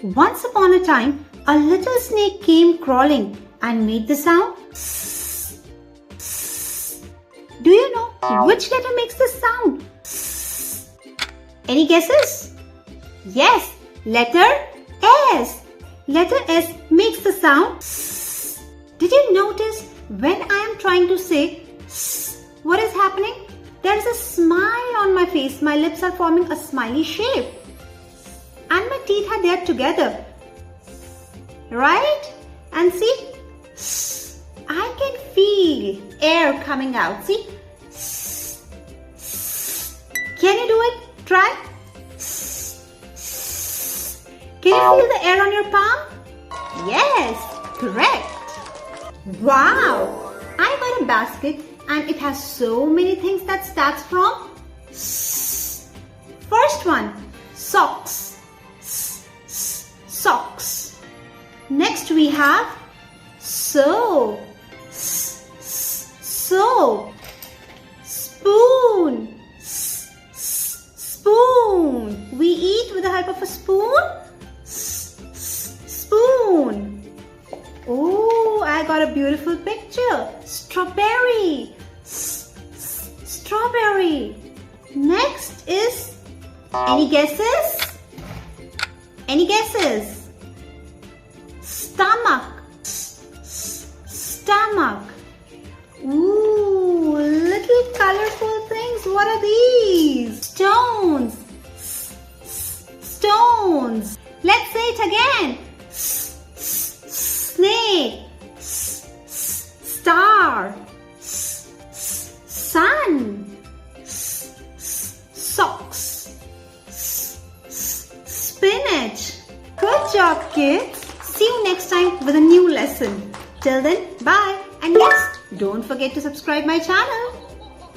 Once upon a time, a little snake came crawling and made the sound S. S. Do you know which letter makes the sound S? Any guesses? Yes, letter S. Letter S makes the sound S. Did you notice when I am trying to say S, what is happening? There is a smile on my face. My lips are forming a smiley shape. And my teeth are there together. Right? And see? I can feel air coming out. See? Can you do it? Try. Can you feel the air on your palm? Yes, correct. Wow! I got a basket and it has so many things that starts from S. First one, socks. Socks. Next we have soap. Soap. Spoon. Spoon. We eat with the help of a spoon. Spoon. Oh, I got a beautiful picture. Strawberry. Strawberry. Next is, any guesses? Any guesses? Stomach. Stomach. Ooh, little colorful things. What are these? Stones. Stones. Let's say it again. Snake. Star. Sun. Socks. Spinach. Good job, kids. See you next time with a new lesson. Till then, bye. And yes, don't forget to subscribe my channel.